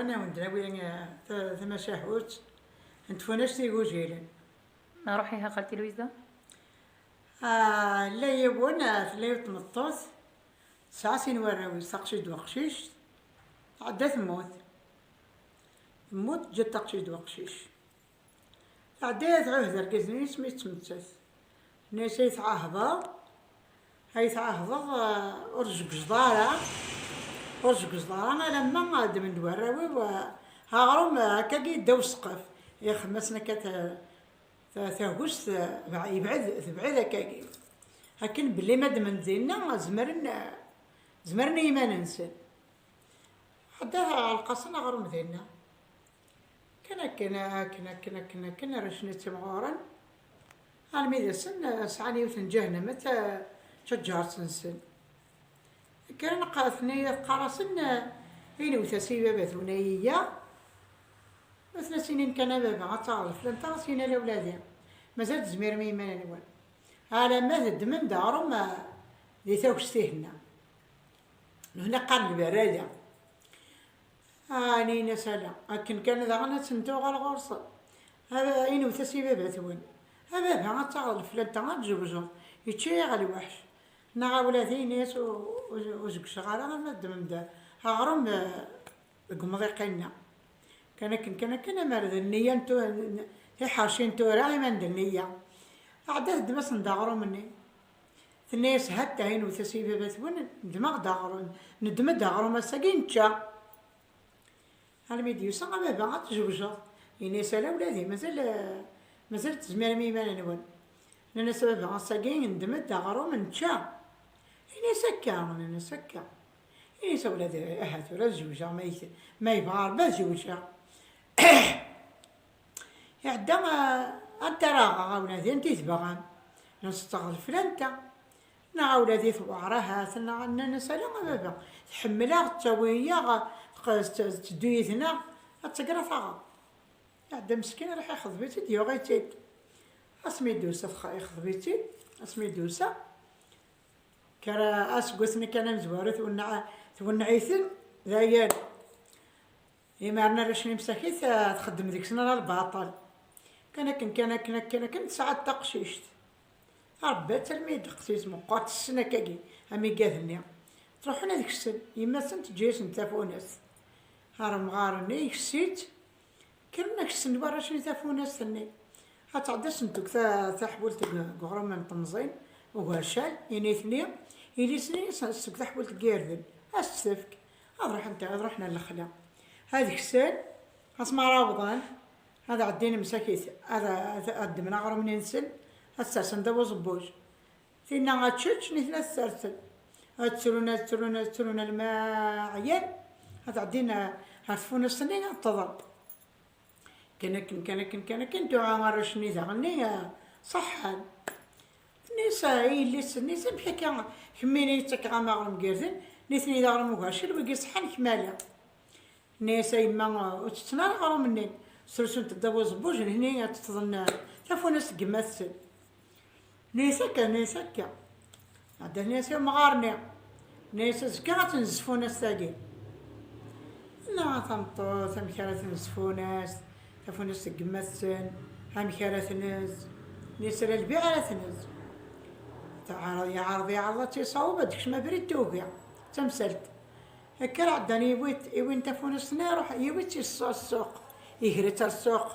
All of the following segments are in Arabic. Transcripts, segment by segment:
وانا وندراوي ثما شهوت نتفوناش تيجوجيلن. ما روحيها خالتي لويزا؟ لا يبونا ثلاث تمطوط 9 سنين وراوي ساقشي دوقشيش عدا تموت جات تقشي دوقشيش عدا تعهد ركزني سميت تمتاث ناس يتعهضا ورجق جدارة أنا لما غاد من دوراوي هاغروم هكاكي داو السقف يا خمسنا تاهوش تبعد هكاكي لكن بلي ماد من دينا زمرنا يما ننسى حداها القصنا غروم دينا كنا رشنا تمغورا الميدا سن سعاني وثنجهنا متى تجار سنسن كان قاثني قرصن إني وثسيبة بثونية 3 سنين كان بابا غتعرف لن تعرفين لأولادي مازال زمير ميمان نوال على ما تدمن دارهم دي ثوكستيهنا هنا قال البرادة نينا سلا لكن كان ذا غنا تنتو على الغرصة هذا إني وثسيبة بثون هذا بابا غتعرف لن تعرف جوجو يتشي على وحش نغا ولادي ناس وزق شغالة ما دمن دا هغرم قمضيقنا كان مرض النية نتو هي حاشين تو راهي ما ندير النية عدا دمس ندغرو مني الناس هتا هين وثسيبة بثون ندمغ دغرو مساكين تشا هالميديو ساقا بابا غتزوجو الناس لا ولادي مازال تزمير ميمان نون الناس بابا غساكين ندمت دغرو من تشا الناس هكا الناس ولاد اهات ولا زوجة ما يبغى با زوجة يعدا انت راه ولادي انت تبغى نستغل فلانتا نا ولادي ثوارها ثنا نسالو بابا تحملها تسويها تدويثنا تقرا ثغا يعدا مسكين راح ياخذ بيتي ديوغيتي اسمي دوسة خذ اسمي دوسة كرا قلتني كان مزوارث ونعيثن ذايان يمارنا رشني مساكيت تخدم ديك سنة الباطل كان ساعات تقشيشت ربي تلميذ قسيس مقات السنة كاكي امي قاثني تروحنا ديك السن يما سنت جيش نتافوناس هارم غارني كسيت كنا كسن برا شني تافوناس ثني هتعدى سنتوك تا حبولت قغرم من طنزين وهرشال ينيثني إلي سنين سنسك تحبولت قيردن أستفك هاد رحنا للخلا هذيك السن اسمع رابضان هذا عدينا مساكيت هذا قدمنا غرو من نسن السرسن دابا زبوج فينا غاتشتش نثنا السرسن تسرونا الماء عيان هذا عدينا هاتفونا السنين التضرب كان دعاء غرشني ذغني صحان نسا نسا بحكا كميني تكا مغرم قيردن نثني دغرم وغاشر ويقي صحان كمالا نسا يما وتتنا غرم منين سرسون تدابو زبوج هني تتظن تفونس قماثل نسا كا عدا نسا مغارني نسا زكا تنزفوناس تاقي لا تمطو ثمكارا تنزفوناس تفونس قماثل هامكارا تنز نسا البيع تنز يعرض تيصاوب هاديكش ما بريد توقع تمثلت هكا عداني وين تفونسنا يروح يويت السوق يهرت السوق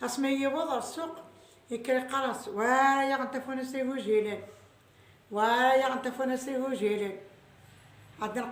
اسمه يوض السوق يكري قرص ويا غنتفونس يهو جيلان عندنا